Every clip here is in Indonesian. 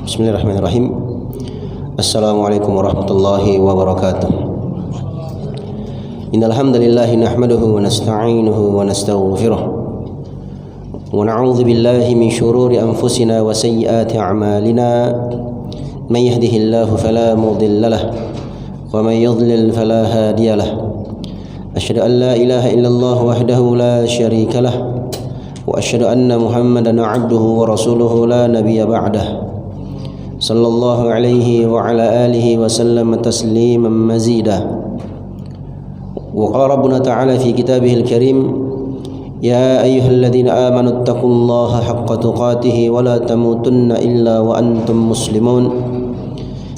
Bismillahirrahmanirrahim. Assalamualaikum warahmatullahi wabarakatuh. Innal hamdalillah nahmaduhu wa nasta'inuhu wa nastaghfiruh wa na'udzu billahi min shururi anfusina wa sayyiati a'malina. Man yahdihillahu fala mudilla lahu wa man yudlil fala hadiya lahu. Asyhadu an la ilaha illallah wahdahu la syarika lahu wa asyhadu anna Muhammadan 'abduhu wa rasuluhu la nabiyya ba'dahu. Sallallahu alaihi wa ala alihi wa sallam tasliman mazida. Wa qala rabbuna ta'ala fi kitabihil karim, ya ayyuhalladzina amanu taqullaha haqqa tuqatih wa la tamutunna illa wa antum muslimun.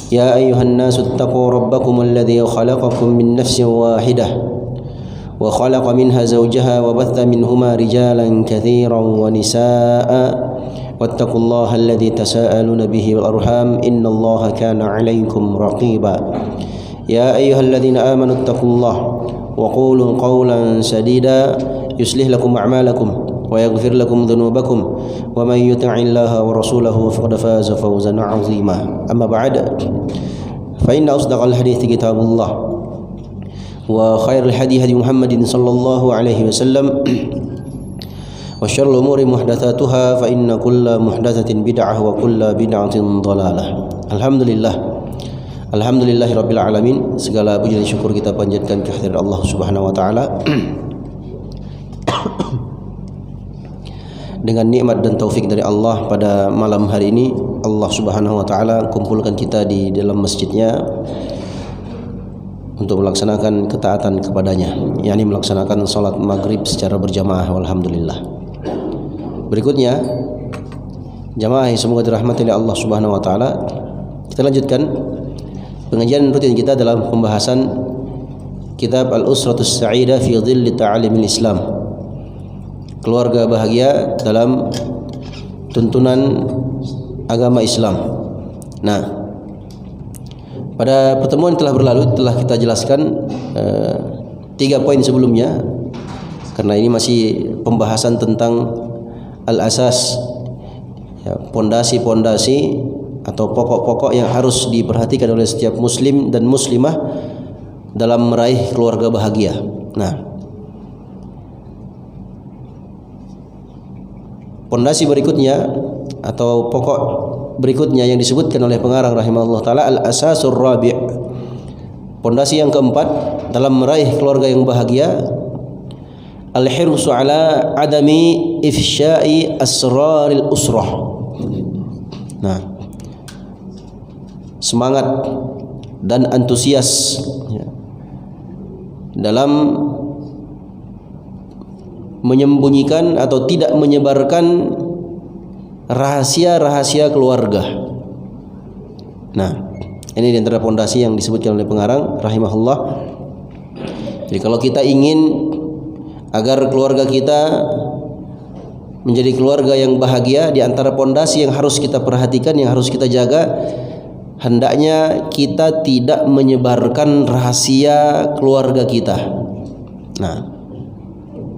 Ya ayyuhan nasu taqu rabbakum alladzi khalaqakum min nafsin wahidah wa khalaqa minha zawjaha wa batha minhuma rijalan katsiran wa nisaa'a. واتقوا الله الذي تساءلون به والأرحام إن الله كان عليكم رقيبا. يا أيها الذين آمنوا اتقوا الله وقولوا قولا سديدا يصلح لكم أعمالكم ويغفر لكم ذنوبكم ومن يطع الله ورسوله فقد فاز فوزا عظيما. أما بعد فإن أصدق الحديث كتاب الله وخير الهدي هدي محمد صلى الله عليه وسلم وشر الأمور محدثاتها فإن كل محدثة بدعة وكل بدعة ضلالة. Alhamdulillahi rabbil alamin. Segala puji dan syukur kita panjatkan kehadirat Allah Subhanahu wa taala. Dengan nikmat dan taufik dari Allah, pada malam hari ini Allah Subhanahu wa taala kumpulkan kita di dalam masjidnya untuk melaksanakan ketaatan kepadanya, yakni melaksanakan salat maghrib secara berjamaah. Alhamdulillah. Berikutnya, jamaah yang semoga dirahmati oleh Allah Subhanahu wa taala, kita lanjutkan pengajian rutin kita dalam pembahasan kitab Al-Usratus Sa'idah fi Dhilli Ta'alimil Islam. Keluarga bahagia dalam tuntunan agama Islam. Nah, pada pertemuan telah berlalu telah kita jelaskan 3 poin sebelumnya, karena ini masih pembahasan tentang al-asas, ya, pondasi-pondasi atau pokok-pokok yang harus diperhatikan oleh setiap muslim dan muslimah dalam meraih keluarga bahagia. Nah, pondasi berikutnya atau pokok berikutnya yang disebutkan oleh pengarang rahimahullah taala, al-asasur rabi', pondasi yang keempat dalam meraih keluarga yang bahagia, al-hirsu ala adami ifsya'i asraril usrah. Nah, semangat dan antusias, ya, dalam menyembunyikan atau tidak menyebarkan rahasia-rahasia keluarga. Nah, ini di antara pondasi yang disebutkan oleh pengarang rahimahullah. Jadi kalau kita ingin agar keluarga kita menjadi keluarga yang bahagia, di antara pondasi yang harus kita perhatikan, yang harus kita jaga, hendaknya kita tidak menyebarkan rahasia keluarga kita. Nah,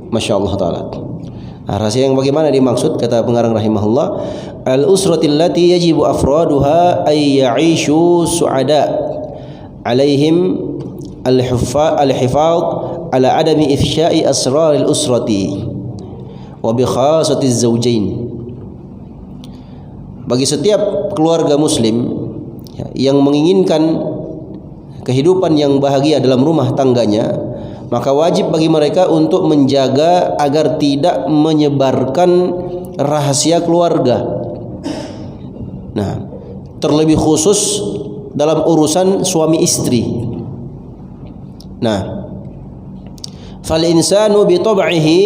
Masya Allah ta'ala. Nah, rahasia yang bagaimana dimaksud? Kata pengarang rahimahullah, al-usratil lati yajibu afraduha ay ya'ishu su'ada alaihim al-hifadh ala adami ifsya'i asraril usrati wa bi khasatiz zawjain. Bagi setiap keluarga muslim, ya, yang menginginkan kehidupan yang bahagia dalam rumah tangganya, maka wajib bagi mereka untuk menjaga agar tidak menyebarkan rahasia keluarga. Nah, terlebih khusus dalam urusan suami istri. Nah, fal insanu bi tab'ihi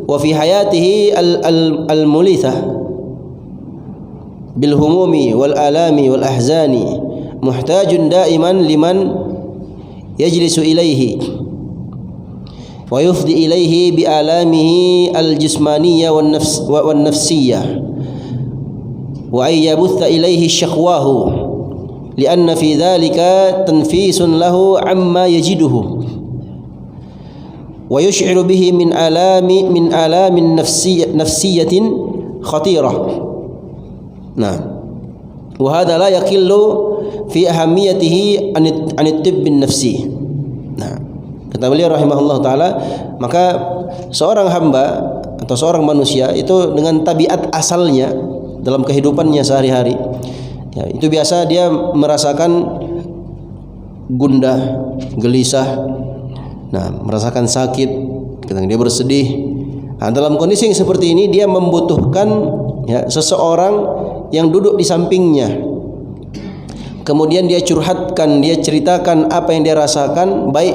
wa fi hayatihi al-mulitha bil humumi wal alami wal ahzani muhtajun daiman liman yajlisu ilaihi wa yufdi ilaihi bi alamihi al-jismaniyah wan nafsiyah wa ay yabutha ilaihi syaqwahu lianna fi dhalika tanfisun lahu amma yajiduhu wa yush'iru bihi min alamin nafsiyatin khatirah. Nah, Wa hadza la yaqillu fi ahamiyatihi an at-tibb an-nafsi. Nah, kata beliau rahimahullah taala, maka seorang hamba atau seorang manusia itu dengan tabiat asalnya dalam kehidupannya sehari-hari, ya, itu biasa dia merasakan gundah, gelisah, nah, merasakan sakit, kadang dia bersedih. Nah, dalam kondisi yang seperti ini dia membutuhkan, ya, seseorang yang duduk di sampingnya, kemudian dia curhatkan, dia ceritakan apa yang dia rasakan, baik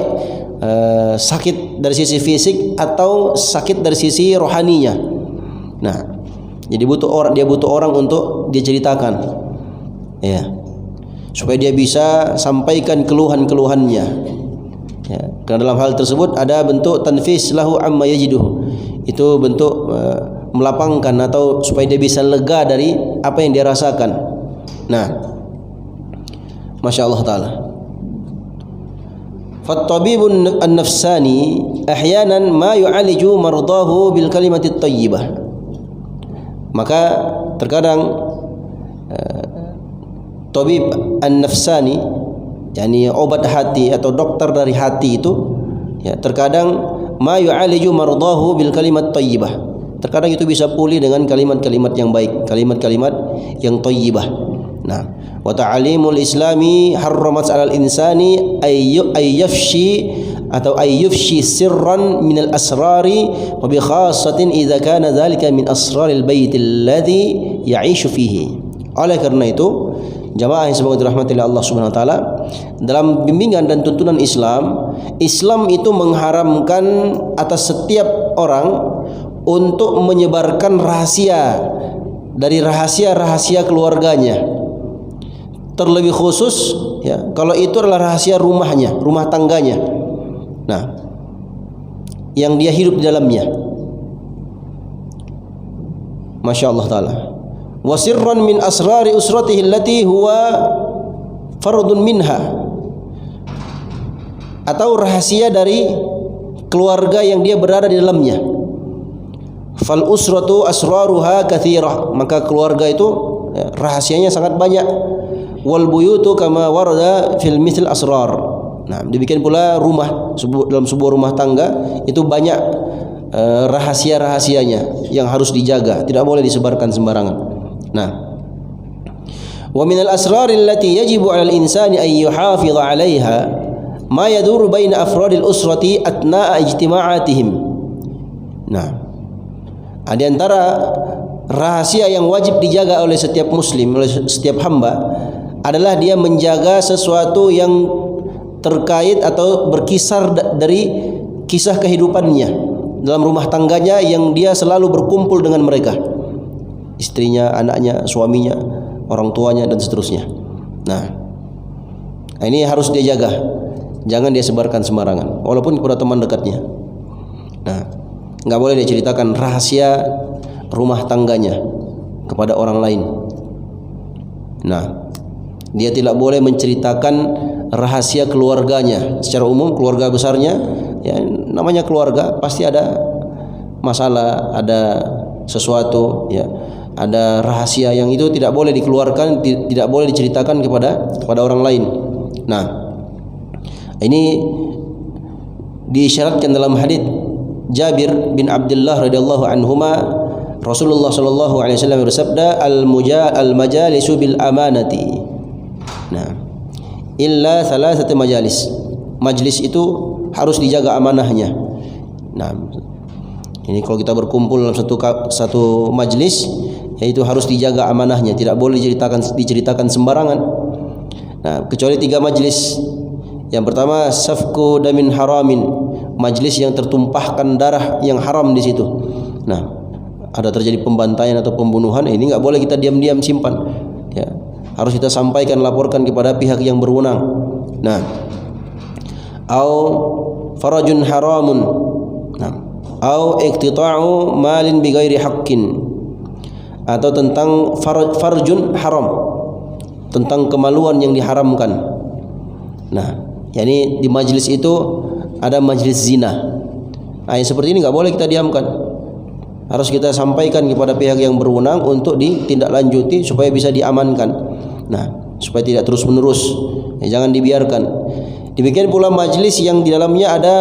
sakit dari sisi fisik atau sakit dari sisi rohaninya. Nah, jadi dia butuh orang untuk dia ceritakan, ya, supaya dia bisa sampaikan keluhan-keluhannya, ya. Karena dalam hal tersebut ada bentuk tanfis lahu amma yajiduh, itu bentuk melapangkan atau supaya dia bisa lega dari apa yang dia rasakan. Nah, Masya Allah Ta'ala. Fattabibun an-nafsani ahyanan ma yu'aliju mardahu bil kalimati at-tayyibah. Maka terkadang tabib an-nafsani, yakni obat hati atau dokter dari hati itu, ya, terkadang ma yu'aliju mardahu bil kalimat thayyibah. Terkadang itu bisa pulih dengan kalimat-kalimat yang baik, kalimat-kalimat yang thayyibah. Nah, wa ta'alimul islami harramat 'alal insani ayyafshi atau ayyufshi sirran minal asrari wa bi khassatin idza kana dzalika min asraril baitil ladzi ya'ishu fihi. Oleh karena itu, jamaah yang semoga dirahmati oleh Allah Subhanahu wa taala, dalam bimbingan dan tuntunan Islam, Islam itu mengharamkan atas setiap orang untuk menyebarkan rahasia dari rahasia-rahasia keluarganya. Terlebih khusus, ya, kalau itu adalah rahasia rumahnya, rumah tangganya. Nah, yang dia hidup di dalamnya. Masya Allah taala. Wasirran min asrari usratihi allati huwa fardun minha, atau rahasia dari keluarga yang dia berada di dalamnya. Fal usratu asraruha katsirah, maka keluarga itu, ya, rahasianya sangat banyak. Wal buyutu kama warada fil mithl asrar. Nah, demikian pula rumah, dalam sebuah rumah tangga itu banyak rahasia-rahasianya yang harus dijaga, tidak boleh disebarkan sembarangan. Nah, wa minal asraril lati yajibu 'alal insani an yuhafidha 'alaiha ma yaduru baina afradil usrati atna'a ijtima'atihim. Nah, ada antara rahasia yang wajib dijaga oleh setiap muslim, oleh setiap hamba, adalah dia menjaga sesuatu yang terkait atau berkisar dari kisah kehidupannya dalam rumah tangganya yang dia selalu berkumpul dengan mereka, istrinya, anaknya, suaminya, orang tuanya, dan seterusnya. Nah, ini harus dia jaga, jangan dia sebarkan sembarangan, walaupun kepada teman dekatnya. Nah, nggak boleh dia ceritakan rahasia rumah tangganya kepada orang lain. Nah, dia tidak boleh menceritakan rahasia keluarganya. Secara umum keluarga besarnya, ya, namanya keluarga, pasti ada masalah, ada sesuatu, ya, ada rahasia yang itu tidak boleh dikeluarkan, tidak boleh diceritakan kepada orang lain. Nah, ini diisyaratkan dalam hadits Jabir bin Abdullah radhiyallahu anhuma, Rasulullah sallallahu alaihi wasallam bersabda, al-majalisu bil amanati. Nah, illa thalathati majalis. Majlis itu harus dijaga amanahnya. Nah, ini kalau kita berkumpul dalam satu majlis, yaitu harus dijaga amanahnya, tidak boleh diceritakan sembarangan. Nah, kecuali 3 majlis. Yang pertama, safku damin haramin, majlis yang tertumpahkan darah yang haram di situ. Nah, ada terjadi pembantaian atau pembunuhan, ini nggak boleh kita diam-diam simpan, ya, harus kita sampaikan, laporkan kepada pihak yang berwenang. Nah, au farajun haramun, nah, au iqtita'u malin bighairi haqqin, atau tentang farjun haram, tentang kemaluan yang diharamkan. Nah, yakni di majlis itu ada majlis zina. Nah, yang seperti ini nggak boleh kita diamkan, harus kita sampaikan kepada pihak yang berwenang untuk ditindaklanjuti supaya bisa diamankan. Nah, supaya tidak terus-menerus, jangan dibiarkan. Demikian pula majlis yang di dalamnya ada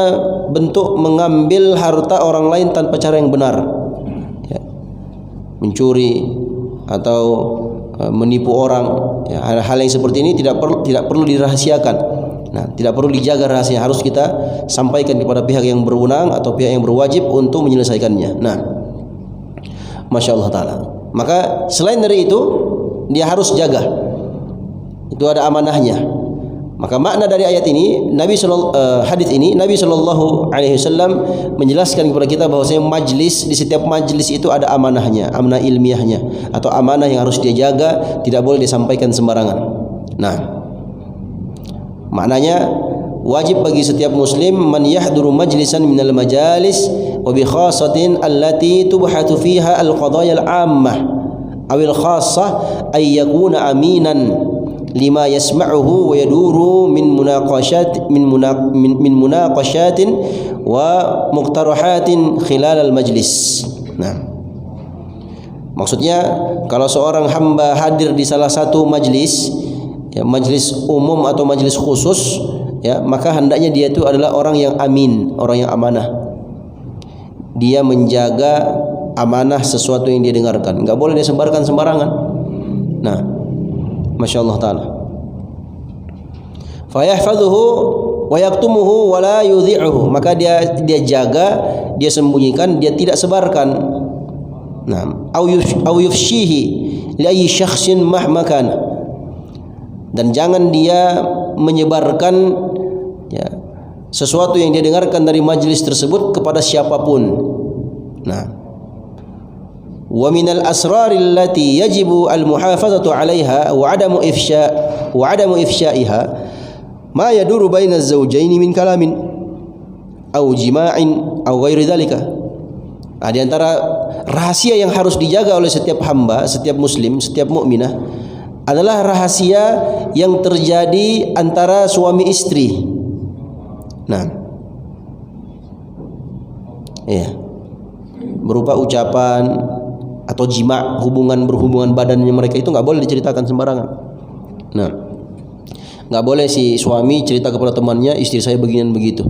bentuk mengambil harta orang lain tanpa cara yang benar, ya, mencuri atau menipu orang, ya, hal-hal yang seperti ini tidak perlu dirahasiakan. Nah, tidak perlu dijaga rahasia, harus kita sampaikan kepada pihak yang berwenang atau pihak yang berwajib untuk menyelesaikannya. Nah, Masya Allah Ta'ala. Maka selain dari itu, dia harus jaga. Itu ada amanahnya. Maka makna dari ayat ini, hadis ini, Nabi Shallallahu Alaihi Wasallam menjelaskan kepada kita bahwasanya majlis, di setiap majlis itu ada amanahnya, amanah ilmiahnya, atau amanah yang harus dia jaga, tidak boleh disampaikan sembarangan. Nah, maknanya wajib bagi setiap muslim man yahduru majlisan minal majalis wa bi khasatin allati tubhatu fiha al-qadaya al-ammah awil khassah ay yakuna aminan lima yasma'uhu wa yaduru min munaqashatin wa muqtarahatin khilal al-majlis. Nah, maksudnya kalau seorang hamba hadir di salah satu majlis, ya, majlis umum atau majlis khusus, ya, maka hendaknya dia itu adalah orang yang amin, orang yang amanah. Dia menjaga amanah sesuatu yang dia dengarkan, enggak boleh dia sebarkan sembarangan. Nah, Masya Allah Ta'ala. Fayahfadhuhu wa yaktumuhu wa la yudhi'uhu. Maka dia jaga, dia sembunyikan, dia tidak sebarkan. Nah, au yufshihi li ayyi syakhsin mahma kana. Dan jangan dia menyebarkan, ya, sesuatu yang dia dengarkan dari majlis tersebut kepada siapapun. Nah, wa minal asraril lati yajibu al-muhafazatu 'alaiha wa 'adamu ifsha'iha ma yaduru baina az-zawjaini min kalamin aw jima'in aw ghairi dzalika. Di antara rahasia yang harus dijaga oleh setiap hamba, setiap muslim, setiap mukminah adalah rahasia yang terjadi antara suami istri. Nah, ya, berupa ucapan atau jima, berhubungan badannya mereka itu nggak boleh diceritakan sembarangan. Nah, nggak boleh si suami cerita kepada temannya, istri saya beginian begitu.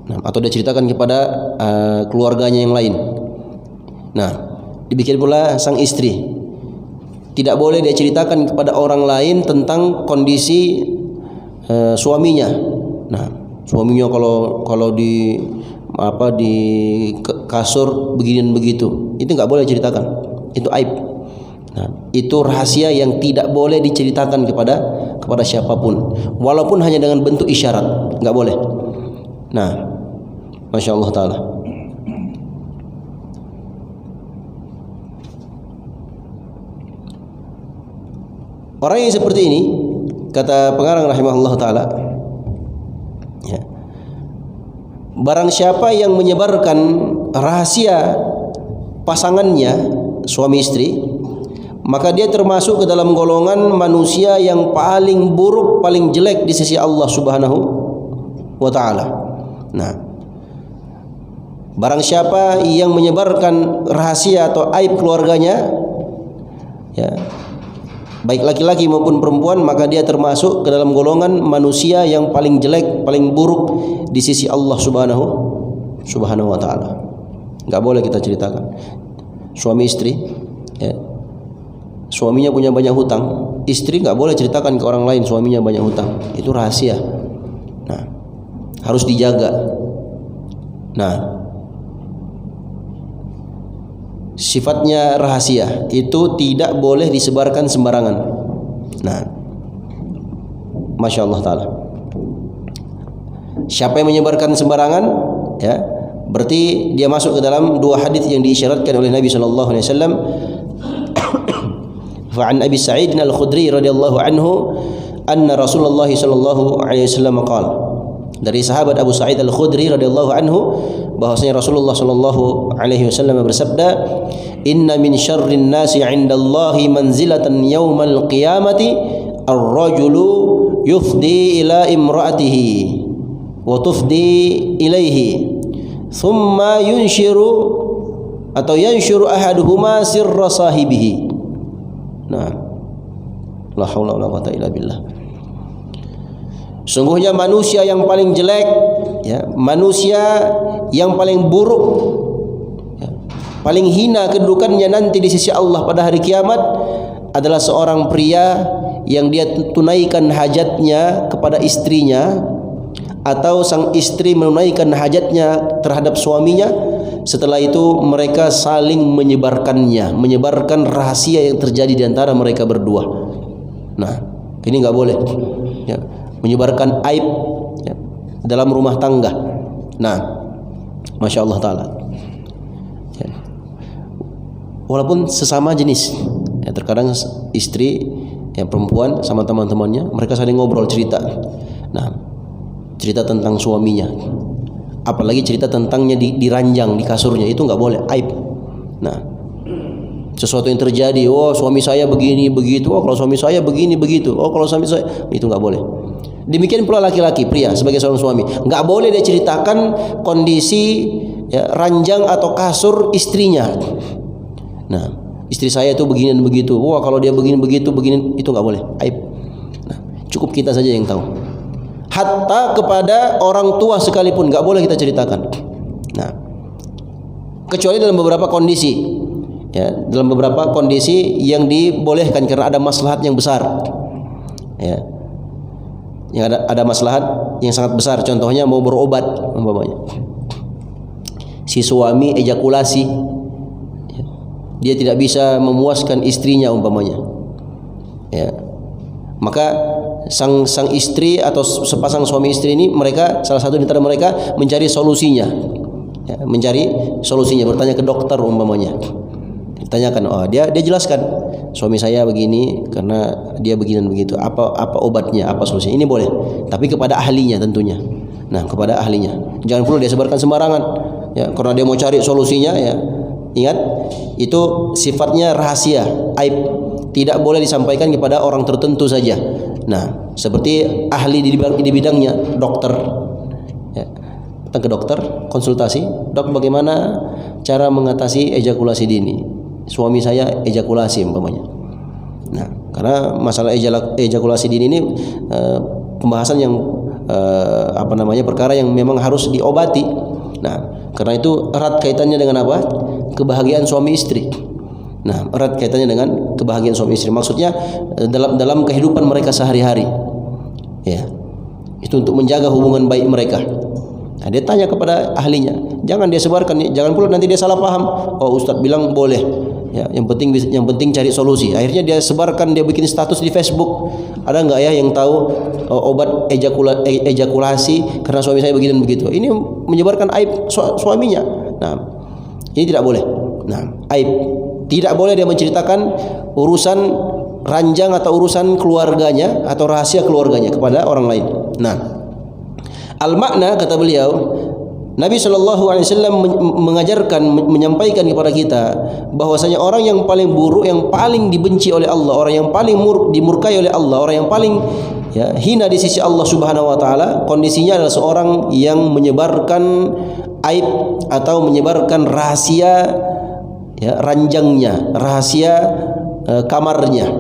Nah, atau dia ceritakan kepada keluarganya yang lain. Nah, dibikin pula sang istri, tidak boleh dia ceritakan kepada orang lain tentang kondisi suaminya. Nah, suaminya kalau di kasur beginian begitu, itu nggak boleh ceritakan, itu aib. Nah, itu rahasia yang tidak boleh diceritakan kepada siapapun, walaupun hanya dengan bentuk isyarat, nggak boleh. Nah, Masya Allah Ta'ala. Orang yang seperti ini, kata pengarang rahimahullah Ta'ala, ya, barang siapa yang menyebarkan rahasia pasangannya, suami istri, maka dia termasuk ke dalam golongan manusia yang paling buruk, paling jelek di sisi Allah Subhanahu wa Ta'ala. Nah, barang siapa yang menyebarkan rahasia atau aib keluarganya, ya, baik laki-laki maupun perempuan, maka dia termasuk ke dalam golongan manusia yang paling jelek, paling buruk di sisi Allah Subhanahu wa Ta'ala. Enggak boleh kita ceritakan. Suami istri, ya, suaminya punya banyak hutang, istri enggak boleh ceritakan ke orang lain suaminya banyak hutang. Itu rahasia. Nah, harus dijaga. Nah, sifatnya rahasia itu tidak boleh disebarkan sembarangan. Nah, Masya Allah Ta'ala. Siapa yang menyebarkan sembarangan, ya, berarti dia masuk ke dalam dua hadis yang diisyaratkan oleh Nabi Sallallahu Alaihi Wasallam. Fa'an Abi Sa'id al-Khudri radhiyallahu anhu anna Rasulullah Sallallahu Alaihi Wasallam qala, dari sahabat Abu Sa'id al-Khudri radhiyallahu anhu bahwasanya Rasulullah sallallahu alaihi wasallam bersabda, "Inna min syarrin nasi 'indallahi manzilatan yaumal qiyamati ar-rajulu yufdi ila imra'atihi wa tufdi ilaihi thumma yanshuru ahaduhuma sirra sahibihi." Nah, La haula wala quwata illa billah. Sungguhnya manusia yang paling jelek, ya, manusia yang paling buruk, ya, paling hina kedudukannya nanti di sisi Allah pada hari kiamat adalah seorang pria yang dia tunaikan hajatnya kepada istrinya, atau sang istri menunaikan hajatnya terhadap suaminya. Setelah itu mereka saling menyebarkan rahasia yang terjadi di antara mereka berdua. Nah, ini nggak boleh, ya, menyebarkan aib, ya, dalam rumah tangga. Nah, masya Allah taala, ya. Walaupun sesama jenis, ya, terkadang istri, ya, perempuan sama teman-temannya, mereka saling ngobrol, cerita. Nah, cerita tentang suaminya, apalagi cerita tentangnya di ranjang, di kasurnya, itu nggak boleh, aib. Nah, sesuatu yang terjadi, oh suami saya begini begitu, oh kalau suami saya begini begitu, oh kalau suami saya, itu nggak boleh. Demikian pula laki-laki, pria sebagai seorang suami, nggak boleh dia ceritakan kondisi, ya, ranjang atau kasur istrinya. Nah, istri saya itu begini dan begitu, wah kalau dia begini begitu begini, itu nggak boleh, aib. Nah, cukup kita saja yang tahu. Hatta kepada orang tua sekalipun nggak boleh kita ceritakan. Nah, kecuali dalam beberapa kondisi, ya, dalam beberapa kondisi yang dibolehkan karena ada maslahat yang besar, ya, yang ada maslahat yang sangat besar. Contohnya mau berobat, umpamanya si suami ejakulasi, ya, dia tidak bisa memuaskan istrinya umpamanya, ya, maka sang istri atau sepasang suami istri ini, mereka salah satu di antara mereka mencari solusinya, ya, bertanya ke dokter umpamanya, ditanyakan, oh dia jelaskan, suami saya begini karena dia begini dan begitu, apa obatnya, apa solusinya, ini boleh, tapi kepada ahlinya tentunya. Nah, kepada ahlinya, jangan perlu dia sebarkan sembarangan, ya, karena dia mau cari solusinya, ya, ingat itu sifatnya rahasia, aib, tidak boleh disampaikan kepada orang tertentu saja. Nah, seperti ahli di bidangnya, dokter, ya, datang ke dokter, konsultasi, dok bagaimana cara mengatasi ejakulasi dini, suami saya ejakulasi umpamanya. Nah, karena masalah ejakulasi dini ini pembahasan yang perkara yang memang harus diobati. Nah, karena itu erat kaitannya dengan apa? Kebahagiaan suami istri. Nah, erat kaitannya dengan kebahagiaan suami istri. Maksudnya dalam kehidupan mereka sehari-hari, ya, itu untuk menjaga hubungan baik mereka. Nah, dia tanya kepada ahlinya, jangan dia sebarkan, jangan pula nanti dia salah paham. Oh, Ustadz bilang boleh, ya, yang penting cari solusi. Akhirnya dia sebarkan, dia bikin status di Facebook. Ada nggak ya yang tahu obat ejakulasi karena suami saya begini dan begitu? Ini menyebarkan aib suaminya. Nah, ini tidak boleh. Nah, aib. Tidak boleh dia menceritakan urusan ranjang atau urusan keluarganya atau rahasia keluarganya kepada orang lain. Nah, al-makna, kata beliau, Nabi SAW mengajarkan, menyampaikan kepada kita bahwasanya orang yang paling buruk, yang paling dibenci oleh Allah, orang yang paling dimurkai oleh Allah, orang yang paling, ya, hina di sisi Allah Subhanahu wa taala, kondisinya adalah seorang yang menyebarkan aib atau menyebarkan rahasia, ya, ranjangnya, rahasia kamarnya.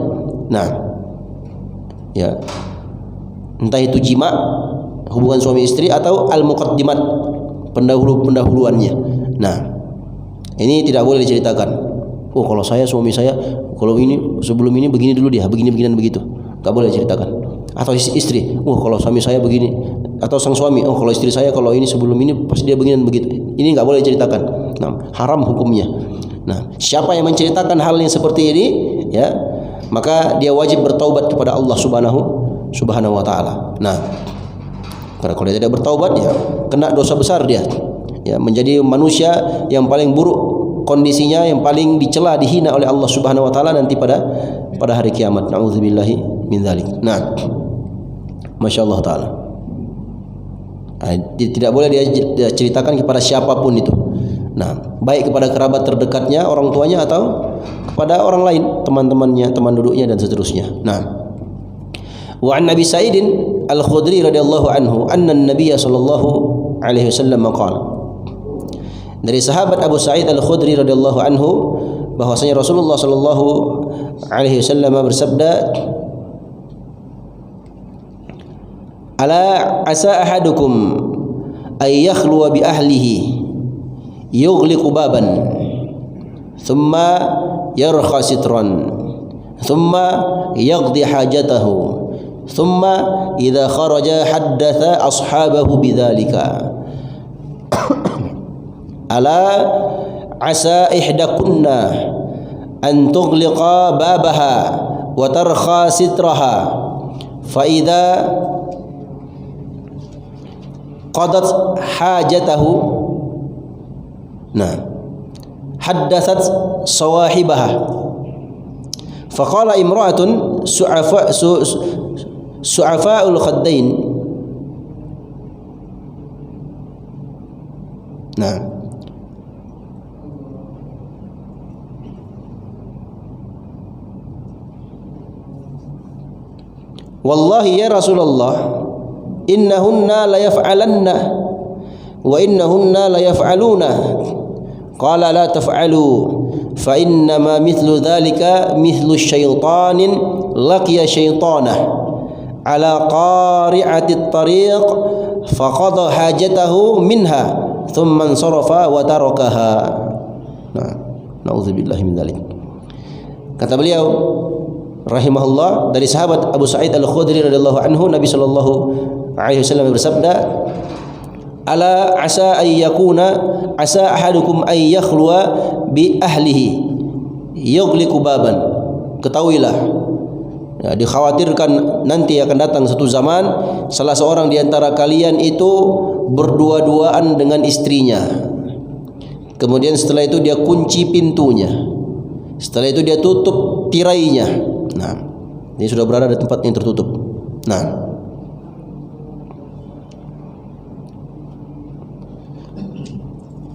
Nah, ya, entah itu jima, hubungan suami istri, atau al-muqaddimat, pendahuluannya. Nah, ini tidak boleh diceritakan. Oh, kalau suami saya kalau ini sebelum ini begini dulu, dia begini dan begitu, nggak boleh diceritakan. Atau istri, oh kalau suami saya begini, atau sang suami, oh kalau istri saya kalau ini sebelum ini pasti dia begini dan begitu. Ini nggak boleh diceritakan. Nah, haram hukumnya. Nah, siapa yang menceritakan hal yang seperti ini, ya, maka dia wajib bertaubat kepada Allah Subhanahu wa taala. Nah, karena kalau dia tidak bertaubat, ya, kena dosa besar dia, ya, menjadi manusia yang paling buruk kondisinya, yang paling dicela, dihina oleh Allah Subhanahu wa taala nanti pada hari kiamat. Nauzubillahi min dzalik. Nah, masyaallah taala. Tidak boleh dia ceritakan kepada siapapun itu. Nah, baik kepada kerabat terdekatnya, orang tuanya, atau kepada orang lain, teman-temannya, teman duduknya, dan seterusnya. Nah, wa an Nabi Sa'id Al-Khudri radhiyallahu anhu anna an-nabiy sallallahu alaihi wasallam qala. Dari sahabat Abu Sa'id Al-Khudri radhiyallahu anhu bahwasanya Rasulullah sallallahu alaihi wasallam bersabda, ala asa ahadukum ay yakhluwa bi ahlihi yughliqu baban thumma yarkha sitran thumma yaqdi hajatahu thumma idza kharaja haddatha ashabahu bidzalika ala asa ihdakunna an tughliqa babaha wa tarkha sitraha fa idza qadat hajatahu haddathat sawahibaha faqala imra'atun su'afa'ul khaddain wallahi ya Rasulullah innahunna la yaf'alanna wa innahunna la yaf'aluna qala la taf'alu fa innama mithlu dhalika mithlu syaitanin laqiya syaitanah ala qari'ati at-tariq faqada hajatahu minha thumma ansarafa wa tarakaha. Na'udzubillahi min dzalik. Kata beliau rahimahullah dari sahabat Abu Sa'id Al-Khudri radhiyallahu anhu, Nabi sallallahu alaihi wasallam bersabda, ala asa ahadukum ay yakhluwa bi ahlihi yughliqu baban. Ketahuilah, dikhawatirkan nanti akan datang satu zaman salah seorang di antara kalian itu berdua-duaan dengan istrinya. Kemudian setelah itu dia kunci pintunya. Setelah itu dia tutup tirainya. Ini sudah berada di tempat yang tertutup.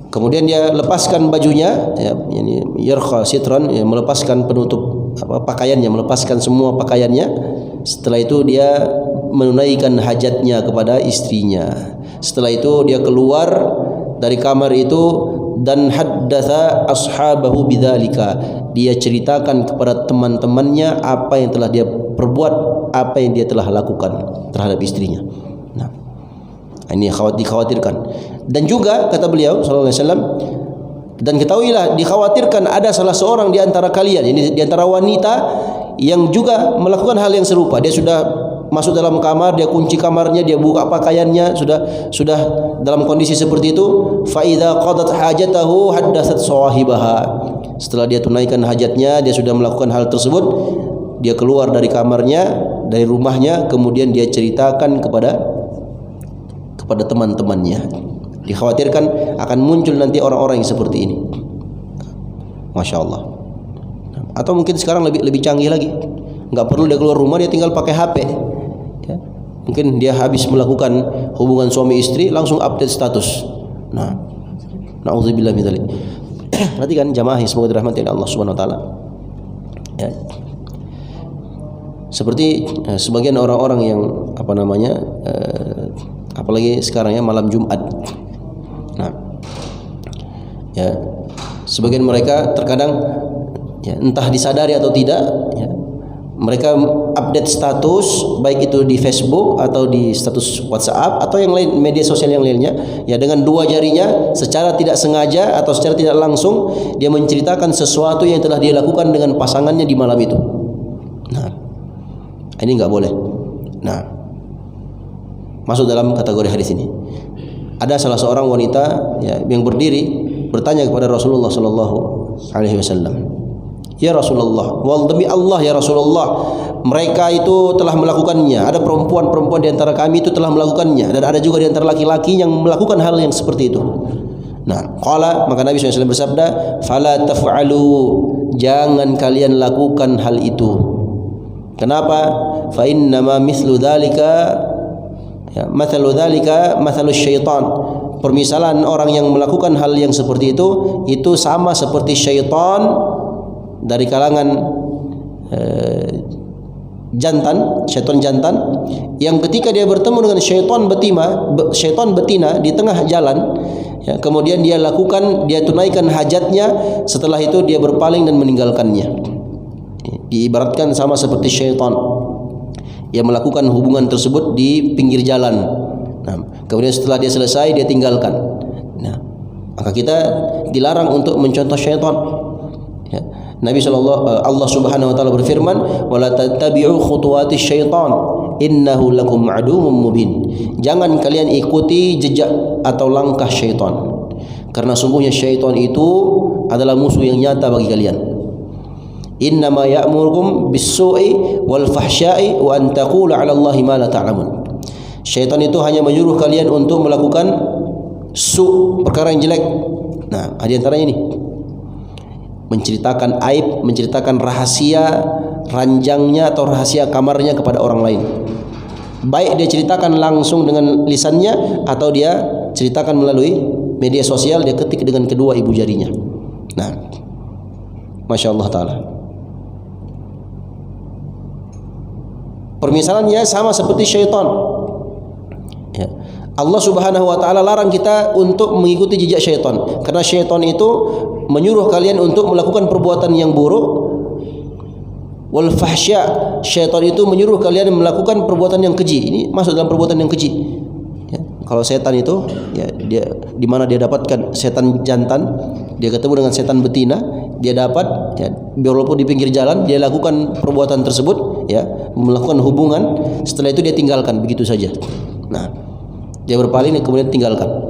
Kemudian dia lepaskan bajunya, yarkha sitran, melepaskan penutup pakaiannya, melepaskan semua pakaiannya. Setelah itu dia menunaikan hajatnya kepada istrinya. Setelah itu dia keluar dari kamar itu dan haddatha ashabahu bidzalika. Dia ceritakan kepada teman-temannya apa yang telah dia perbuat, apa yang dia telah lakukan terhadap istrinya. Ini dikhawatirkan. Dan juga kata beliau sallallahu alaihi wasallam, dan ketahuilah dikhawatirkan ada salah seorang di antara kalian, ini di antara wanita yang juga melakukan hal yang serupa. Dia sudah masuk dalam kamar, dia kunci kamarnya, dia buka pakaiannya, sudah dalam kondisi seperti itu. Fa idza qadat hajatahu haddatsat sawahibaha. Setelah dia tunaikan hajatnya, dia sudah melakukan hal tersebut, dia keluar dari kamarnya, dari rumahnya, kemudian dia ceritakan kepada teman-temannya. Dikhawatirkan akan muncul nanti orang-orang yang seperti ini. Masya Allah. Atau mungkin sekarang lebih canggih lagi, nggak perlu dia keluar rumah, dia tinggal pakai HP. Mungkin dia habis melakukan hubungan suami istri langsung update status. Na'udzubillah min dzalik. Perhatikan jamaah yang semoga dirahmati oleh Allah Subhanahu wa taala. Seperti sebagian orang-orang yang apalagi sekarang malam Jumat. Sebagian mereka terkadang entah disadari atau tidak, mereka update status baik itu di Facebook atau di status WhatsApp atau yang lain, media sosial yang lainnya, dengan dua jarinya secara tidak sengaja atau secara tidak langsung dia menceritakan sesuatu yang telah dia lakukan dengan pasangannya di malam itu. Ini nggak boleh. Masuk dalam kategori hadis ini. Ada salah seorang wanita yang berdiri bertanya kepada Rasulullah sallallahu alaihi wasallam, "Ya Rasulullah, wal demi Allah ya Rasulullah, mereka itu telah melakukannya. Ada perempuan-perempuan di antara kami itu telah melakukannya, dan ada juga di antara laki-laki yang melakukan hal yang seperti itu." Qala, maka Nabi SAW bersabda, "Fala taf'alu, jangan kalian lakukan hal itu." Kenapa? Fa innama mithlu dzalika mathalu dzalika mathalus syaitan. Permisalan orang yang melakukan hal yang seperti itu sama seperti syaitan dari kalangan syaitan jantan yang ketika dia bertemu dengan syaitan betina di tengah jalan, kemudian dia tunaikan hajatnya, setelah itu dia berpaling dan meninggalkannya. Diibaratkan sama seperti syaitan Ia melakukan hubungan tersebut di pinggir jalan. Nah, kemudian setelah dia selesai dia tinggalkan. Nah, maka kita dilarang untuk mencontoh syaitan. Ya. Allah Subhanahu wa taala berfirman, "Wala tattabi'u khutuwatis syaitan, innahu lakum aduwwum mubin." Jangan kalian ikuti jejak atau langkah syaitan, karena sungguhnya syaitan itu adalah musuh yang nyata bagi kalian. Innama ya'murukum bis-su'i wal fahsya'i wa an taqulu 'ala Allahi ma la ta'lamun. Syaitan itu hanya menyuruh kalian untuk melakukan perkara yang jelek. Nah, di antaranya ini menceritakan aib, menceritakan rahasia ranjangnya atau rahasia kamarnya kepada orang lain. Baik dia ceritakan langsung dengan lisannya atau dia ceritakan melalui media sosial, dia ketik dengan kedua ibu jarinya. Nah, Masya Allah Ta'ala. Permisalannya sama seperti syaitan. Ya. Allah Subhanahu wa taala larang kita untuk mengikuti jejak syaitan, karena syaitan itu menyuruh kalian untuk melakukan perbuatan yang buruk. Wal fahsya, syaitan itu menyuruh kalian melakukan perbuatan yang keji. Ini masuk dalam perbuatan yang keji. Ya. Kalau setan itu, ya, dia di mana dia dapatkan setan jantan, dia ketemu dengan setan betina, dia dapat, ya, walaupun di pinggir jalan dia lakukan perbuatan tersebut, ya, melakukan hubungan. Setelah itu dia tinggalkan begitu saja. Nah, dia berpaling dan kemudian tinggalkan.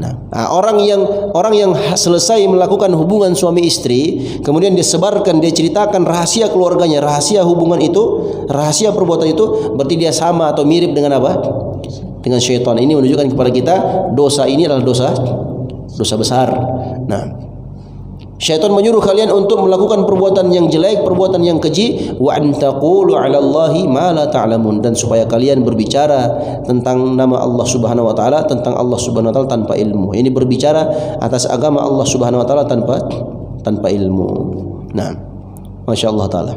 Nah, orang yang selesai melakukan hubungan suami istri, kemudian dia sebarkan, dia ceritakan rahasia keluarganya, rahasia hubungan itu, rahasia perbuatan itu, berarti dia sama atau mirip dengan apa? Dengan syaitan. Ini menunjukkan kepada kita dosa ini adalah dosa besar. Nah, syaitan menyuruh kalian untuk melakukan perbuatan yang jelek, perbuatan yang keji, wa an taqulu 'ala Allahi ma la ta'lamun, dan supaya kalian berbicara tentang nama Allah Subhanahu wa taala, tentang Allah Subhanahu wa taala tanpa ilmu. Ini berbicara atas agama Allah Subhanahu wa taala tanpa ilmu. Nah, Masya Allah Ta'ala.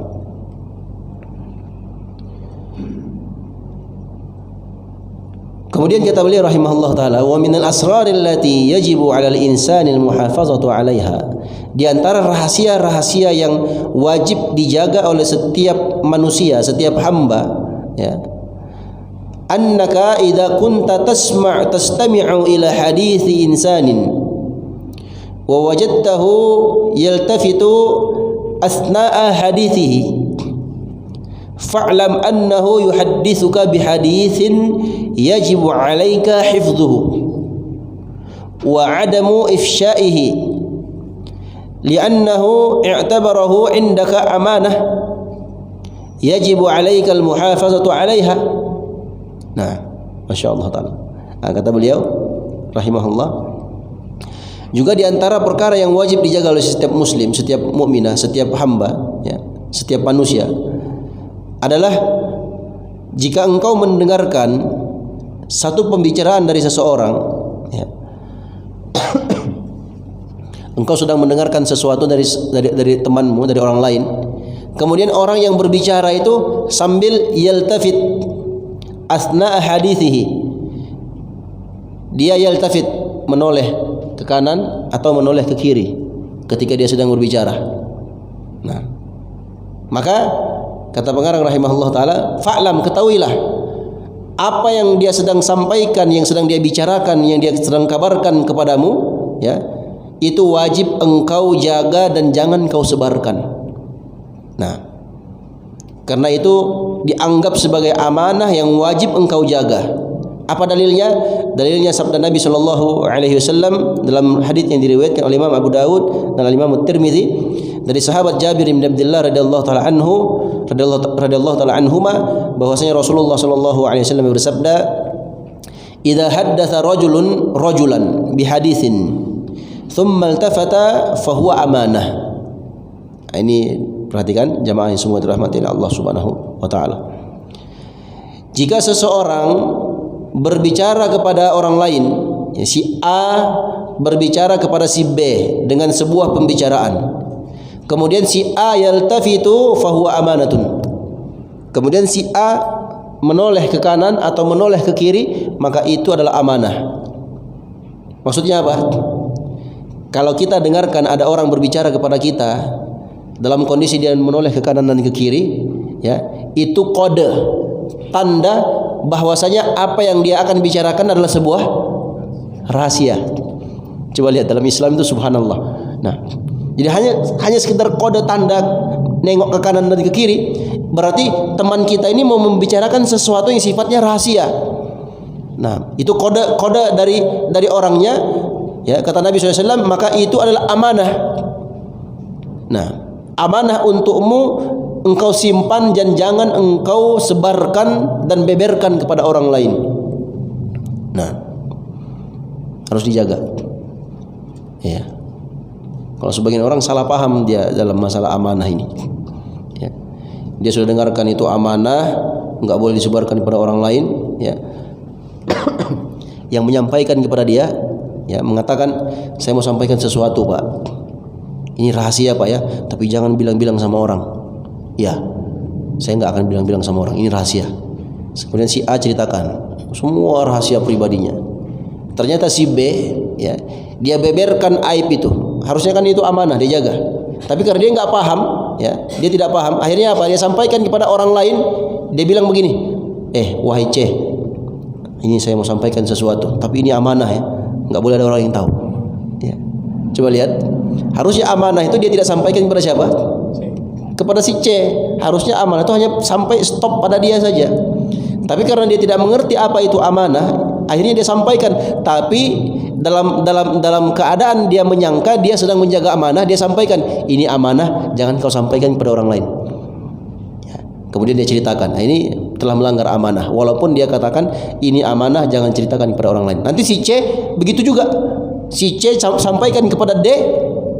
Kemudian kata beliau rahimahullah taala, wa minal asrar allati yajibu 'alal insani al-muhafazatu 'alaiha. Di antara rahasia-rahasia yang wajib dijaga oleh setiap manusia, setiap hamba, ya. Annaka idza kunta tastami'u ila hadithi insanin wa wajadtahu yaltafitu asna'a hadithihi, fa'lam annahu yuhaddithuka bihadithin yajibu 'alaika hifdhuhu wa 'adamu ifsha'ihi li'annahu i'tabarahu 'indaka amanah yajibu 'alaika al-muhafazatu 'alaiha. Nah, Masya Allah Ta'ala. Kata beliau rahimahullah, juga di antara perkara yang wajib dijaga oleh setiap muslim, setiap mukminah, setiap hamba, ya, setiap manusia adalah jika engkau mendengarkan satu pembicaraan dari seseorang, ya, engkau sedang mendengarkan sesuatu dari temanmu, dari orang lain, kemudian orang yang berbicara itu sambil yaltafit asna'a hadithihi, dia yaltafit, menoleh ke kanan atau menoleh ke kiri ketika dia sedang berbicara. Nah, maka kata pengarang rahimahullah taala, fa'lam, ketahuilah apa yang dia sedang sampaikan, yang sedang dia bicarakan, yang dia sedang kabarkan kepadamu, ya, itu wajib engkau jaga dan jangan kau sebarkan. Nah, karena itu dianggap sebagai amanah yang wajib engkau jaga. Apa dalilnya? Dalilnya sabda Nabi sallallahu alaihi wasallam dalam hadits yang diriwayatkan oleh Imam Abu Dawud dan Imam Tirmizi dari sahabat Jabir bin Abdullah radhiyallahu taala anhuma, bahwasanya Rasulullah sallallahu alaihi wasallam bersabda, "Idza haddatsa rajulan bihaditsin thumma iltafata fahuwa amanah." Ini perhatikan jamaah yang semua dirahmati oleh Allah Subhanahu wa taala. Jika seseorang berbicara kepada orang lain, ya, si A berbicara kepada si B dengan sebuah pembicaraan, kemudian si A yaltafitu fahuwa amanatun, kemudian si A menoleh ke kanan atau menoleh ke kiri, maka itu adalah amanah. Maksudnya apa? Kalau kita dengarkan ada orang berbicara kepada kita dalam kondisi dia menoleh ke kanan dan ke kiri, ya, itu tanda bahwasanya apa yang dia akan bicarakan adalah sebuah rahasia. Coba lihat dalam Islam itu subhanallah. Nah, jadi hanya sekedar kode tanda nengok ke kanan dan ke kiri, berarti teman kita ini mau membicarakan sesuatu yang sifatnya rahasia. Nah, itu kode dari orangnya, ya, kata Nabi SAW, maka itu adalah amanah. Nah, amanah untukmu engkau simpan dan jangan engkau sebarkan dan beberkan kepada orang lain. Nah, harus dijaga. Ya. Kalau sebagian orang salah paham dia dalam masalah amanah ini. Ya. Dia sudah dengarkan itu amanah, enggak boleh disebarkan kepada orang lain, ya. Yang menyampaikan kepada dia, ya, mengatakan, saya mau sampaikan sesuatu, Pak. Ini rahasia, Pak, ya, tapi jangan bilang-bilang sama orang. Ya, saya enggak akan bilang-bilang sama orang. Ini rahasia. Kemudian si A ceritakan semua rahasia pribadinya. Ternyata si B, ya, dia beberkan aib itu. Harusnya kan itu amanah, dia jaga. Tapi karena dia nggak paham, ya, dia tidak paham. Akhirnya apa? Dia sampaikan kepada orang lain. Dia bilang begini, wahai C, ini saya mau sampaikan sesuatu, tapi ini amanah, ya, nggak boleh ada orang yang tahu. Ya. Coba lihat, harusnya amanah itu dia tidak sampaikan kepada siapa? Kepada si C. Harusnya amanah itu hanya sampai stop pada dia saja. Tapi karena dia tidak mengerti apa itu amanah, akhirnya dia sampaikan. Tapi dalam keadaan dia menyangka dia sedang menjaga amanah, dia sampaikan, ini amanah, jangan kau sampaikan kepada orang lain. Ya. Kemudian dia ceritakan, nah, ini telah melanggar amanah. Walaupun dia katakan ini amanah, jangan ceritakan kepada orang lain. Nanti si C begitu juga. Si C sampaikan kepada D,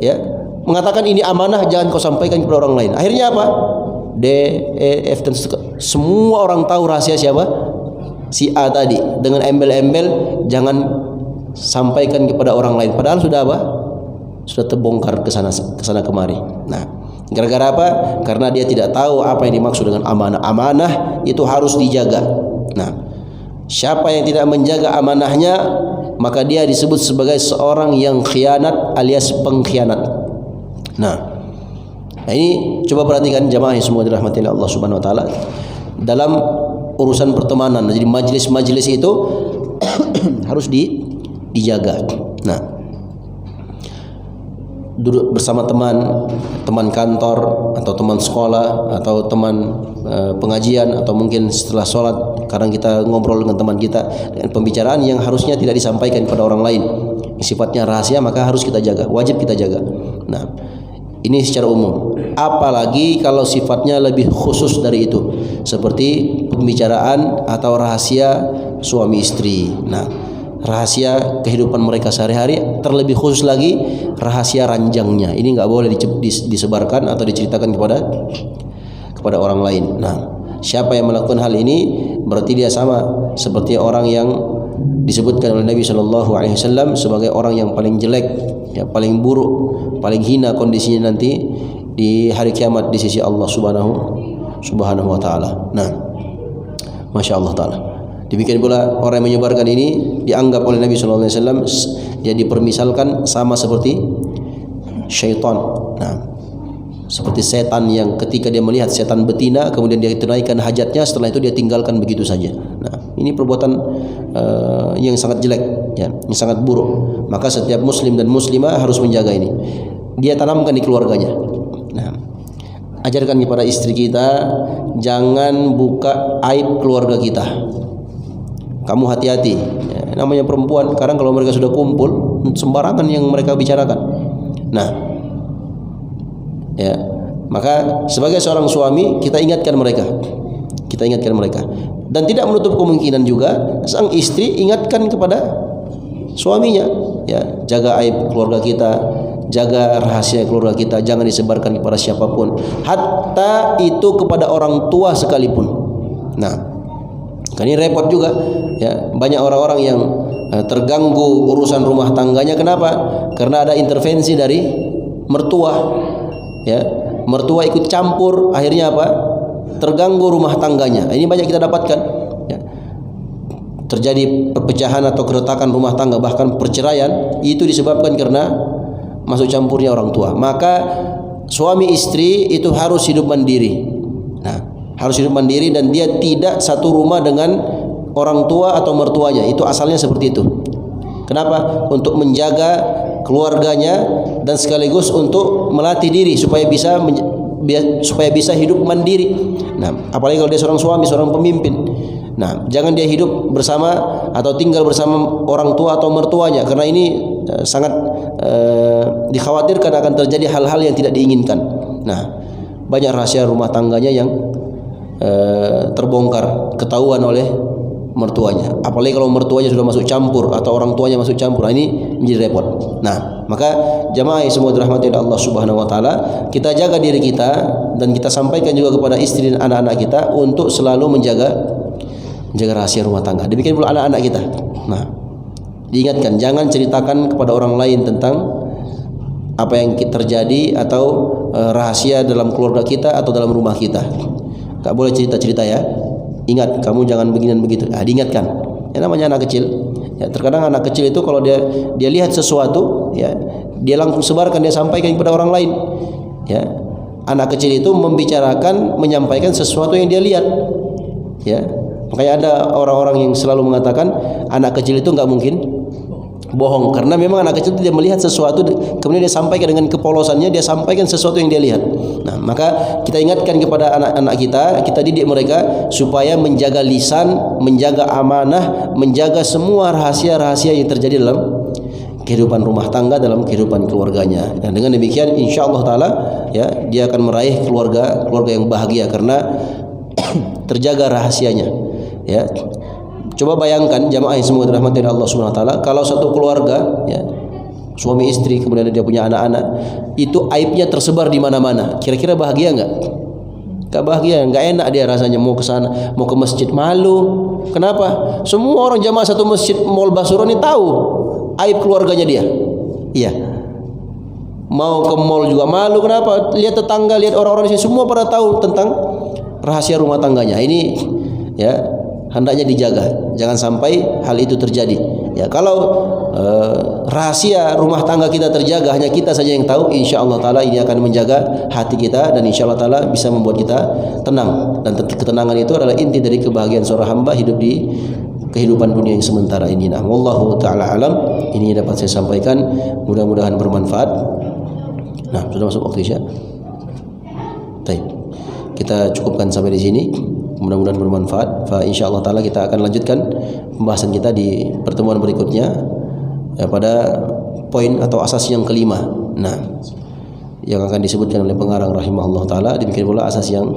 ya, mengatakan ini amanah, jangan kau sampaikan kepada orang lain. Akhirnya apa? D, E, F dan semua orang tahu rahasia siapa? Si A tadi, dengan embel-embel jangan sampaikan kepada orang lain. Padahal sudah apa? Sudah terbongkar ke sana kemari. Nah, gara-gara apa? Karena dia tidak tahu apa yang dimaksud dengan amanah. Amanah itu harus dijaga. Nah, siapa yang tidak menjaga amanahnya, maka dia disebut sebagai seorang yang khianat alias pengkhianat. Nah, ini coba perhatikan jamaah yang semua dirahmati oleh Allah Subhanahu wa taala. Dalam urusan pertemanan, jadi majelis-majelis itu harus dijaga. Nah, duduk bersama teman kantor atau teman sekolah atau teman pengajian atau mungkin setelah sholat, kadang kita ngobrol dengan teman kita dengan pembicaraan yang harusnya tidak disampaikan kepada orang lain, sifatnya rahasia, maka harus kita jaga, wajib kita jaga. Nah, ini secara umum. Apalagi kalau sifatnya lebih khusus dari itu, seperti pembicaraan atau rahasia suami istri. Nah, rahasia kehidupan mereka sehari-hari, terlebih khusus lagi rahasia ranjangnya. Ini nggak boleh disebarkan atau diceritakan kepada orang lain. Nah, siapa yang melakukan hal ini berarti dia sama seperti orang yang disebutkan oleh Nabi Shallallahu Alaihi Wasallam sebagai orang yang paling jelek, ya, paling buruk, paling hina kondisinya nanti di hari kiamat di sisi Allah Subhanahu wa taala. Nah, Masya Allah taala. Demikian pula orang yang menyebarkan ini dianggap oleh Nabi Shallallahu Alaihi Wasallam, dia dipermisalkan sama seperti syaitan. Nah, seperti setan yang ketika dia melihat setan betina, kemudian dia tunaikan hajatnya, setelah itu dia tinggalkan begitu saja. Nah, ini perbuatan yang sangat jelek, ya, yang sangat buruk. Maka setiap muslim dan muslimah harus menjaga ini. Dia tanamkan di keluarganya. Nah, ajarkan kepada istri kita, jangan buka aib keluarga kita. Kamu hati-hati, ya, namanya perempuan. Kadang kalau mereka sudah kumpul, sembarangan yang mereka bicarakan. Nah, ya, maka sebagai seorang suami kita ingatkan mereka. Dan tidak menutup kemungkinan juga sang istri ingatkan kepada suaminya, ya, jaga aib keluarga kita, jaga rahasia keluarga kita, jangan disebarkan kepada siapapun, hatta itu kepada orang tua sekalipun. Nah, kan ini repot juga, ya, banyak orang-orang yang terganggu urusan rumah tangganya. Kenapa? Karena ada intervensi dari mertua, ya, mertua ikut campur, akhirnya apa? Terganggu rumah tangganya. Ini banyak kita dapatkan, ya. Terjadi perpecahan atau keretakan rumah tangga, bahkan perceraian, itu disebabkan karena masuk campurnya orang tua. Maka suami istri itu harus hidup mandiri. Nah, harus hidup mandiri, dan dia tidak satu rumah dengan orang tua atau mertuanya. Itu asalnya seperti itu. Kenapa? Untuk menjaga keluarganya dan sekaligus untuk melatih diri supaya bisa hidup mandiri. Nah, apalagi kalau dia seorang suami, seorang pemimpin. Nah, jangan dia hidup bersama atau tinggal bersama orang tua atau mertuanya, karena ini sangat dikhawatirkan akan terjadi hal-hal yang tidak diinginkan. Nah, banyak rahasia rumah tangganya yang terbongkar, ketahuan oleh mertuanya. Apalagi kalau mertuanya sudah masuk campur atau orang tuanya masuk campur, nah ini menjadi repot. Nah, maka jamaah yang semua dirahmati oleh Allah Subhanahu wa taala, kita jaga diri kita dan kita sampaikan juga kepada istri dan anak-anak kita untuk selalu menjaga rahasia rumah tangga. Demikian pula anak-anak kita. Nah, diingatkan jangan ceritakan kepada orang lain tentang apa yang terjadi atau rahasia dalam keluarga kita atau dalam rumah kita. Tak boleh cerita-cerita ya. Ingat, kamu jangan begini dan begitu. Diingatkan. Yang namanya anak kecil. Ya, terkadang anak kecil itu kalau dia lihat sesuatu, ya, dia langsung sebarkan, dia sampaikan kepada orang lain. Ya. Anak kecil itu menyampaikan sesuatu yang dia lihat. Ya. Makanya ada orang-orang yang selalu mengatakan anak kecil itu enggak mungkin bohong, karena memang anak kecil itu dia melihat sesuatu kemudian dia sampaikan dengan kepolosannya, dia sampaikan sesuatu yang dia lihat. Nah, maka kita ingatkan kepada anak-anak kita didik mereka supaya menjaga lisan, menjaga amanah, menjaga semua rahasia-rahasia yang terjadi dalam kehidupan rumah tangga, dalam kehidupan keluarganya. Dan dengan demikian insyaallah taala ya, dia akan meraih keluarga yang bahagia karena terjaga rahasianya. Ya. Coba bayangkan jamaah yang semua dirahmati oleh Allah Subhanahu wa taala, kalau satu keluarga ya, suami istri kemudian dia punya anak-anak, itu aibnya tersebar di mana-mana. Kira-kira bahagia enggak? Enggak bahagia, enggak enak dia rasanya mau ke sana, mau ke masjid malu. Kenapa? Semua orang jamaah satu masjid Mall Basura ini tahu aib keluarganya dia. Iya. Mau ke mall juga malu. Kenapa? Lihat tetangga, lihat orang-orang di sini semua pada tahu tentang rahasia rumah tangganya. Ini ya hendaknya dijaga, jangan sampai hal itu terjadi. Ya, kalau rahasia rumah tangga kita terjaga, hanya kita saja yang tahu, insyaallah taala ini akan menjaga hati kita dan insyaallah taala bisa membuat kita tenang, dan ketenangan itu adalah inti dari kebahagiaan seorang hamba hidup di kehidupan dunia yang sementara ini. Nah, wallahu taala alam. Ini dapat saya sampaikan, mudah-mudahan bermanfaat. Nah, sudah masuk waktu Isya. Baik. Kita cukupkan sampai di sini. Mudah-mudahan bermanfaat. Fa insyaallah taala kita akan lanjutkan pembahasan kita di pertemuan berikutnya ya, pada poin atau asas yang kelima. Nah, yang akan disebutkan oleh pengarang rahimahullah taala. Demikian pula asas yang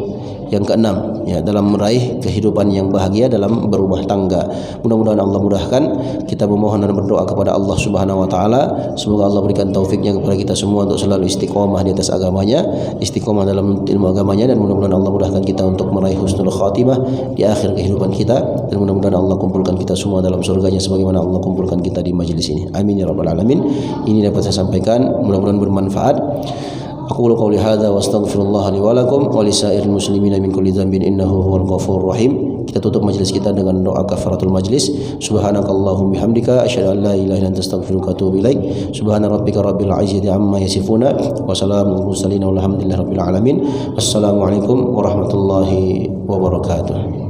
keenam ya, dalam meraih kehidupan yang bahagia dalam berumah tangga. Mudah-mudahan Allah mudahkan. Kita memohon dan berdoa kepada Allah Subhanahu wa taala, semoga Allah berikan taufiknya kepada kita semua untuk selalu istiqomah di atas agamanya, istiqomah dalam ilmu agamanya, dan mudah-mudahan Allah mudahkan kita untuk meraih husnul khatimah di akhir kehidupan kita, dan mudah-mudahan Allah kumpulkan kita semua dalam surganya sebagaimana Allah kumpulkan kita di majelis ini. Amin ya rabbal alamin. Ini dapat saya sampaikan, mudah-mudahan bermanfaat. Aqulu qawli hadza wa astaghfirullah li wa lakum wa lisairil muslimina min kulli dhanbin innahu huwal ghafurur rahim. Kita tutup majelis kita dengan doa kafaratul majlis. Subhanakallahumma bihamdika asyhadu an la ilaha illa anta astaghfiruka wa atubu ilaik. Subhana rabbika rabbil izzati amma yasifuna wa salamun alal mursalin walhamdulillahi rabbil alamin. Wassalamu alaikum warahmatullahi wabarakatuh.